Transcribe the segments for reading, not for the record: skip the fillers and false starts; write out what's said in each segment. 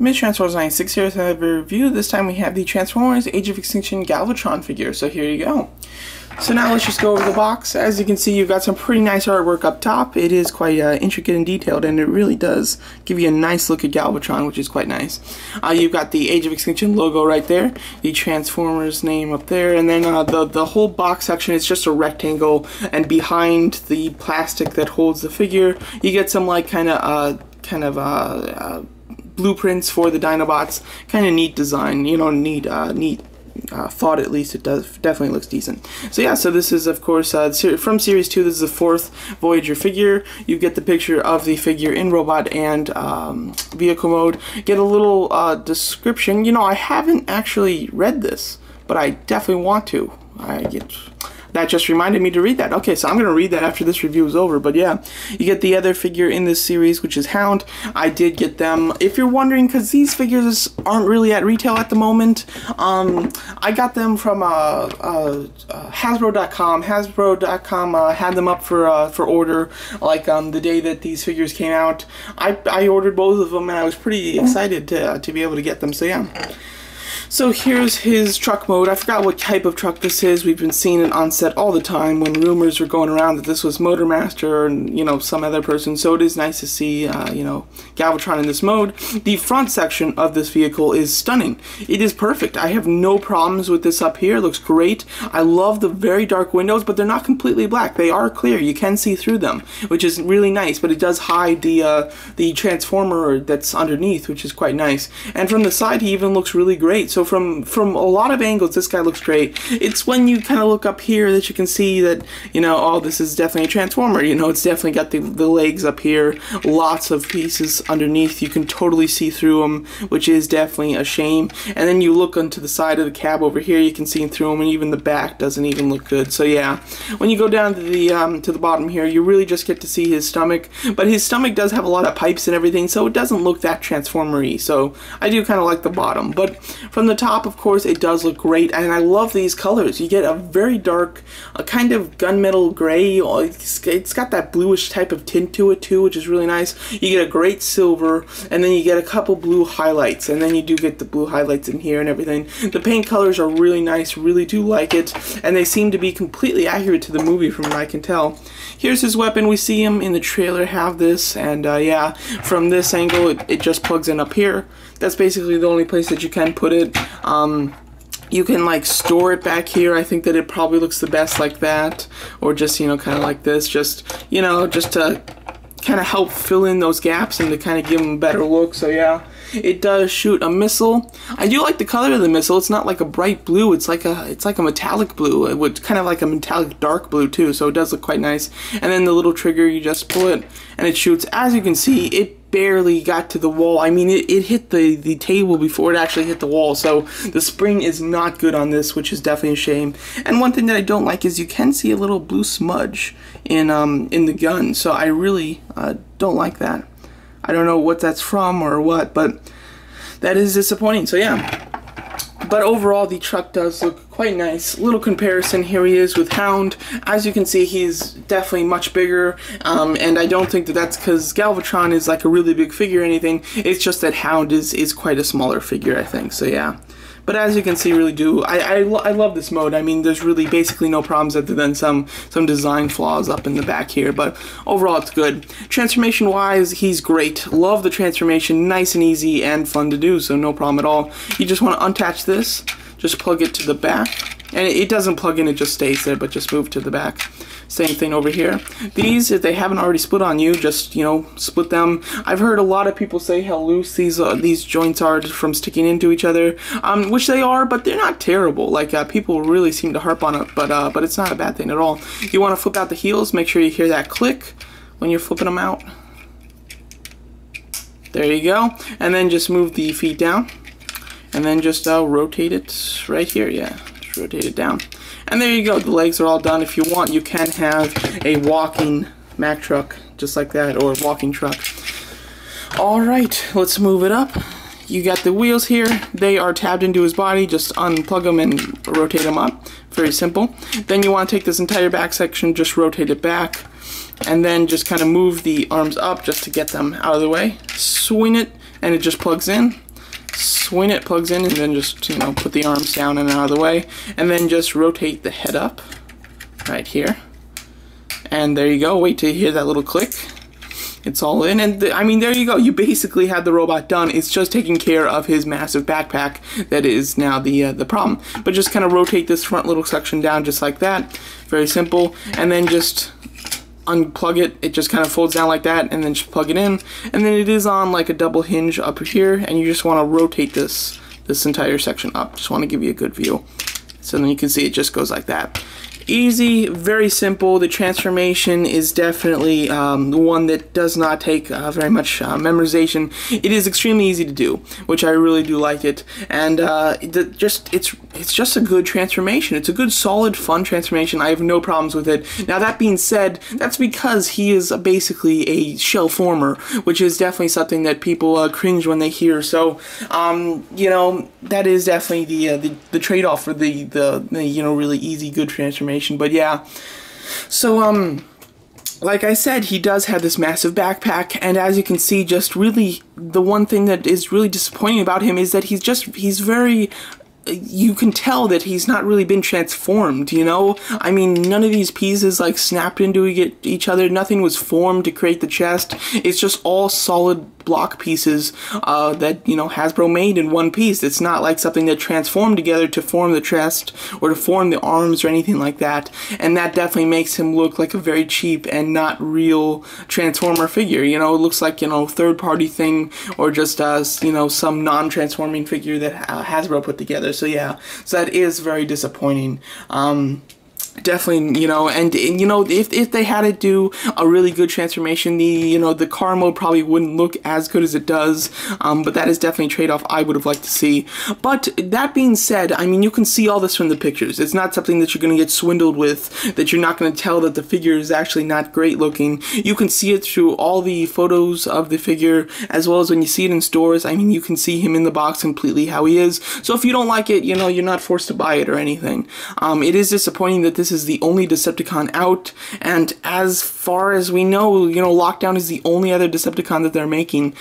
Miss Transformers 96 here with another review. This time we have the Transformers Age of Extinction Galvatron figure, so here you go. So now let's just go over the box. As you can see, you've got some pretty nice artwork up top. It is quite intricate and detailed, and it really does give you a nice look at Galvatron, which is quite nice. You've got the Age of Extinction logo right there, the Transformers name up there, and then the whole box section is just a rectangle, and behind the plastic that holds the figure, you get some like kind of blueprints for the Dinobots. Kind of neat design, you know, neat thought, at least. It does definitely looks decent. So yeah, so this is of course from series 2. This is the 4th Voyager figure. You get the picture of the figure in robot and vehicle mode. Get a little description. You know, I haven't actually read this, but I definitely want to. That just reminded me to read that. Okay, so I'm going to read that after this review is over. But yeah, you get the other figure in this series, which is Hound. I did get them. If you're wondering, because these figures aren't really at retail at the moment, I got them from Hasbro.com. Hasbro.com had them up for order, like the day that these figures came out. I ordered both of them, and I was pretty excited to be able to get them. So yeah. So here's his truck mode. I forgot what type of truck this is. We've been seeing it on set all the time when rumors were going around that this was Motormaster and, you know, some other person. So it is nice to see, you know, Galvatron in this mode. The front section of this vehicle is stunning. It is perfect. I have no problems with this up here. It looks great. I love the very dark windows, but they're not completely black. They are clear. You can see through them, which is really nice, but it does hide the transformer that's underneath, which is quite nice. And from the side, he even looks really great. So from a lot of angles, this guy looks great. It's when you kind of look up here that you can see that, you know, oh, this is definitely a Transformer. You know, it's definitely got the legs up here, lots of pieces underneath. You can totally see through them, which is definitely a shame. And then you look onto the side of the cab over here, you can see through them, and even the back doesn't even look good. So yeah, when you go down to the bottom here, you really just get to see his stomach. But his stomach does have a lot of pipes and everything, so it doesn't look that Transformer-y. So I do kind of like the bottom. But from the top, of course, it does look great, and I love these colors. You get a very dark, kind of gunmetal gray. It's got that bluish type of tint to it too, which is really nice. You get a great silver, and then you get a couple blue highlights, and then you do get the blue highlights in here and everything. The paint colors are really nice, really do like it, and they seem to be completely accurate to the movie from what I can tell. Here's his weapon. We see him in the trailer have this, and yeah, from this angle, it just plugs in up here. That's basically the only place that you can put it. You can like store it back here. I think that it probably looks the best like that, or just, you know, kind of like this, just, you know, just to kind of help fill in those gaps and to kind of give them a better look. So yeah, it does shoot a missile. I do like the color of the missile. It's not like a bright blue. It's like a metallic blue. It would kind of like a metallic dark blue too. So it does look quite nice. And then the little trigger, you just pull it and it shoots. As you can see, it barely got to the wall. I mean, it hit the table before it actually hit the wall, so the spring is not good on this, which is definitely a shame. And one thing that I don't like is you can see a little blue smudge in the gun, so I really don't like that. I don't know what that's from or what, but that is disappointing. So yeah. But overall, the truck does look quite nice. Little comparison, here he is with Hound. As you can see, he's definitely much bigger, and I don't think that that's because Galvatron is like a really big figure or anything. It's just that Hound is quite a smaller figure, I think. So yeah. But as you can see, really do. I love this mode. I mean, there's really basically no problems other than some design flaws up in the back here. But overall, it's good. Transformation-wise, he's great. Love the transformation. Nice and easy and fun to do, so no problem at all. You just want to unattach this. Just plug it to the back. And it doesn't plug in, it just stays there, but just move to the back. Same thing over here. These, if they haven't already split on you, just, you know, split them. I've heard a lot of people say how loose these joints are from sticking into each other, which they are, but they're not terrible. Like, people really seem to harp on it, but it's not a bad thing at all. You want to flip out the heels, make sure you hear that click when you're flipping them out. There you go. And then just move the feet down, and then just rotate it right here, yeah. Rotate it down, and there you go. The legs are all done. If you want, you can have a walking Mack truck just like that, or a walking truck. Alright, let's move it up. You got the wheels here. They are tabbed into his body. Just unplug them and rotate them up. Very simple. Then you want to take this entire back section, just rotate it back, and then just kind of move the arms up just to get them out of the way. Swing it, and it just plugs in. swing it, plugs in, and then just, you know, put the arms down and out of the way, and then just rotate the head up right here. And there you go. Wait till you hear that little click. It's all in, and I mean, there you go. You basically have the robot done. It's just taking care of his massive backpack that is now the problem. But just kind of rotate this front little section down just like that. Very simple. And then just unplug it. It just kind of folds down like that, and then just plug it in. And then it is on like a double hinge up here, and you just want to rotate this entire section up. Just want to give you a good view. So then you can see it just goes like that. Easy, very simple. The transformation is definitely one that does not take very much memorization. It is extremely easy to do, which I really do like it. And it's just a good transformation. It's a good, solid, fun transformation. I have no problems with it. Now that being said, that's because he is basically a shell former, which is definitely something that people cringe when they hear. So you know, that is definitely the trade-off for the you know, really easy, good transformation. But yeah, so like I said, he does have this massive backpack, and as you can see, just really the one thing that is really disappointing about him is that he's very, you can tell that he's not really been transformed, you know? I mean, none of these pieces like snapped into each other. Nothing was formed to create the chest. It's just all solid block pieces that, you know, Hasbro made in one piece. It's not like something that transformed together to form the chest or to form the arms or anything like that. And that definitely makes him look like a very cheap and not real Transformer figure. You know, it looks like, you know, third-party thing, or just you know, some non-transforming figure that Hasbro put together. So yeah, so that is very disappointing. Definitely, you know, and you know, if they had to do a really good transformation, the car mode probably wouldn't look as good as it does, but that is definitely a trade-off I would have liked to see. But that being said, I mean, you can see all this from the pictures. It's not something that you're going to get swindled with, that you're not going to tell that the figure is actually not great looking. You can see it through all the photos of the figure, as well as when you see it in stores. I mean, you can see him in the box completely how he is. So if you don't like it, you know, you're not forced to buy it or anything. It is disappointing that this is the only Decepticon out, and as far as we know, you know, Lockdown is the only other Decepticon that they're making,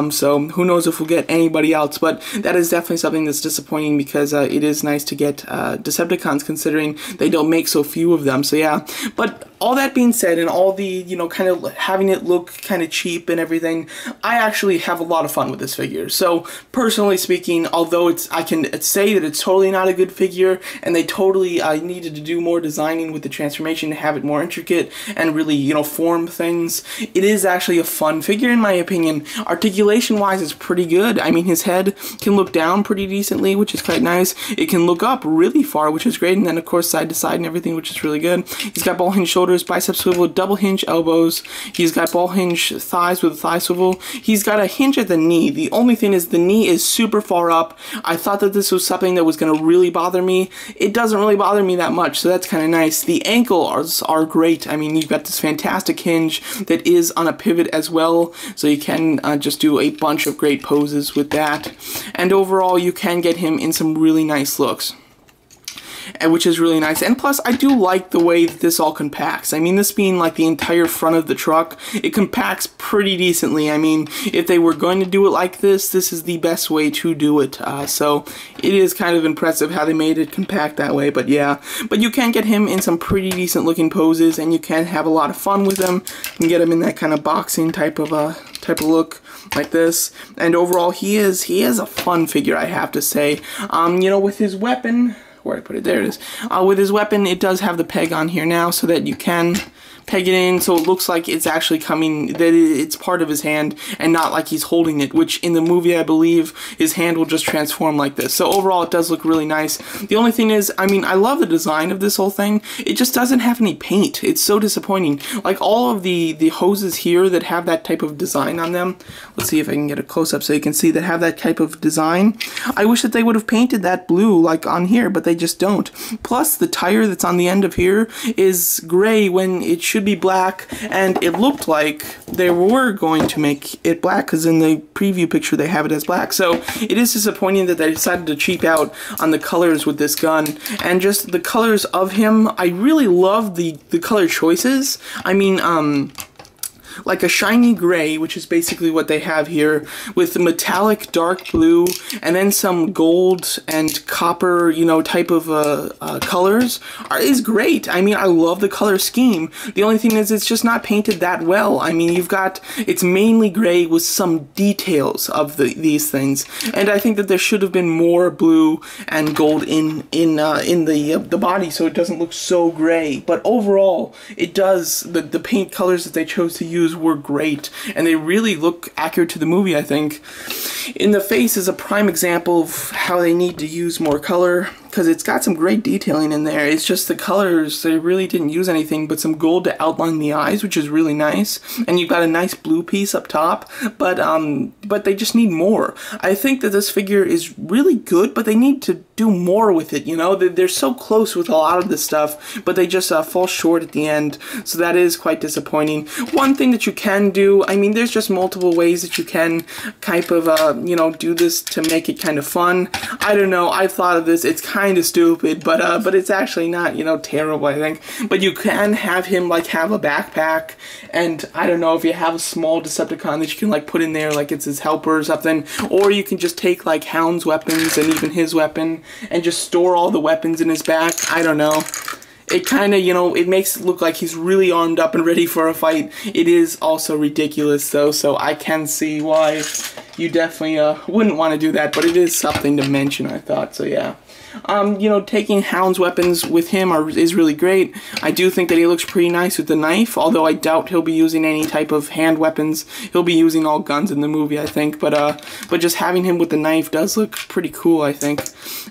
so who knows if we'll get anybody else. But that is definitely something that's disappointing, because it is nice to get Decepticons, considering they don't make so few of them. So yeah, but all that being said, and all the, you know, kind of having it look kind of cheap and everything, I actually have a lot of fun with this figure. So personally speaking, although I can say that it's totally not a good figure, and they totally needed to do more designing with the transformation to have it more intricate and really, you know, form things, it is actually a fun figure in my opinion. Articulation wise, it's pretty good. I mean, his head can look down pretty decently, which is quite nice. It can look up really far, which is great, and then of course side to side and everything, which is really good. He's got ball hinge shoulders, bicep swivel, double hinge elbows. He's got ball hinge thighs with a thigh swivel. He's got a hinge at the knee. The only thing is the knee is super far up. I thought that this was something that was going to really bother me. It doesn't really bother me that much, so that's kind of nice. The ankles are great. I mean, you've got this fantastic hinge that is on a pivot as well, so you can just do a bunch of great poses with that. And overall, you can get him in some really nice looks, which is really nice. And plus, I do like the way that this all compacts. I mean, this being like the entire front of the truck, it compacts pretty decently. I mean, if they were going to do it like this is the best way to do it. So it is kind of impressive how they made it compact that way. But yeah, but you can get him in some pretty decent looking poses, and you can have a lot of fun with him. You can get him in that kind of boxing type of look like this. And overall, he is a fun figure, I have to say. You know, with his weapon, where I put it, there it is. With his weapon, it does have the peg on here now, so that you can peg it in, so it looks like it's actually coming, that it's part of his hand, and not like he's holding it, which in the movie, I believe, his hand will just transform like this. So overall, it does look really nice. The only thing is, I mean, I love the design of this whole thing. It just doesn't have any paint. It's so disappointing. Like, all of the hoses here that have that type of design on them, let's see if I can get a close-up so you can see, that have that type of design. I wish that they would have painted that blue, like on here, but they just don't. Plus, the tire that's on the end of here is gray when it should be black, and it looked like they were going to make it black, because in the preview picture they have it as black. So it is disappointing that they decided to cheap out on the colors with this gun, and just the colors of him. I really love the color choices. I mean, like a shiny gray, which is basically what they have here, with metallic dark blue, and then some gold and copper, you know, type of colors, is great. I mean, I love the color scheme. The only thing is it's just not painted that well. I mean, it's mainly gray with some details of these things, and I think that there should have been more blue and gold in the body, so it doesn't look so gray. But overall, it does. The paint colors that they chose to use were great, and they really look accurate to the movie, I think. In the face is a prime example of how they need to use more color, because it's got some great detailing in there. It's just the colors, they really didn't use anything but some gold to outline the eyes, which is really nice. And you've got a nice blue piece up top, but they just need more. I think that this figure is really good, but they need to do more with it, you know? They're so close with a lot of this stuff, but they just fall short at the end, so that is quite disappointing. One thing that you can do, I mean, there's just multiple ways that you can kind of, you know, do this to make it kind of fun. I don't know, I've thought of this, it's kind of stupid, but it's actually not, you know, terrible, I think. But you can have him, like, have a backpack, and I don't know, if you have a small Decepticon that you can, like, put in there, like it's his helper or something, or you can just take, like, Hound's weapons and even his weapon, and just store all the weapons in his back. I don't know. It kind of, you know, it makes it look like he's really armed up and ready for a fight. It is also ridiculous, though, so I can see why you definitely wouldn't want to do that, but it is something to mention, I thought, so yeah. You know, taking Hound's weapons with him is really great. I do think that he looks pretty nice with the knife, although I doubt he'll be using any type of hand weapons. He'll be using all guns in the movie, I think, but just having him with the knife does look pretty cool, I think.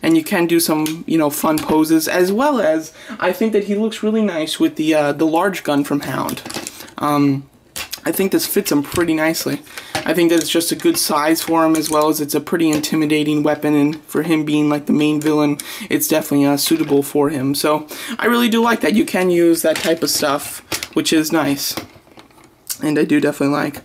And you can do some, you know, fun poses, as well as I think that he looks really nice with the large gun from Hound. I think this fits him pretty nicely. I think that it's just a good size for him, as well as it's a pretty intimidating weapon, and for him being like the main villain, it's definitely suitable for him. So I really do like that. You can use that type of stuff, which is nice, and I do definitely like.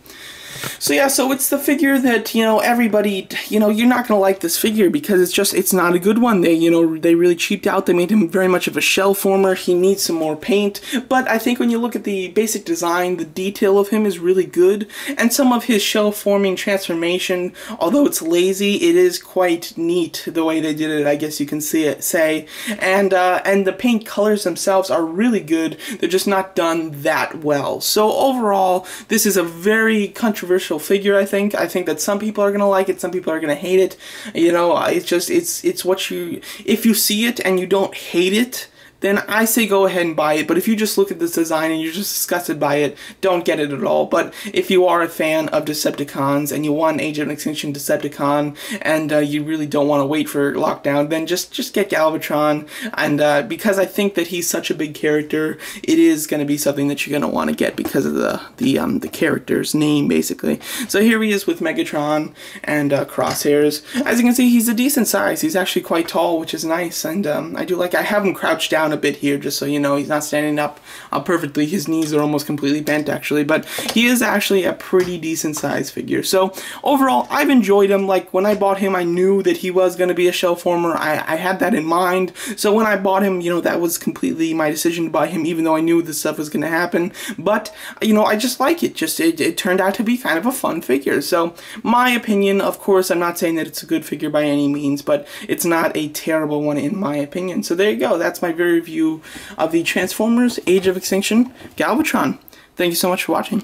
So yeah, so it's the figure that, you know, everybody, you know, you're not going to like this figure because it's not a good one. They, you know, they really cheaped out. They made him very much of a shell former. He needs some more paint. But I think when you look at the basic design, the detail of him is really good. And some of his shell forming transformation, although it's lazy, it is quite neat the way they did it, I guess you can say. And the paint colors themselves are really good. They're just not done that well. So overall, this is a very controversial figure, I think. I think that some people are gonna like it, some people are gonna hate it. You know, it's what you, if you see it and you don't hate it, then I say go ahead and buy it. But if you just look at this design and you're just disgusted by it, don't get it at all. But if you are a fan of Decepticons and you want an Age of Extinction Decepticon, and you really don't want to wait for lockdown, then just get Galvatron. And because I think that he's such a big character, it is going to be something that you're going to want to get because of the character's name, basically. So here he is with Megatron and Crosshairs. As you can see, he's a decent size. He's actually quite tall, which is nice. And I do like, I have him crouched down a bit here, just so you know, he's not standing up perfectly. His knees are almost completely bent, actually, but he is actually a pretty decent size figure. So overall, I've enjoyed him. Like, when I bought him, I knew that he was going to be a shell former. I had that in mind. So when I bought him, you know, that was completely my decision to buy him, even though I knew this stuff was going to happen. But, you know, I just like it. It turned out to be kind of a fun figure. So my opinion, of course, I'm not saying that it's a good figure by any means, but it's not a terrible one in my opinion. So there you go. That's my very review of the Transformers Age of Extinction Galvatron. Thank you so much for watching.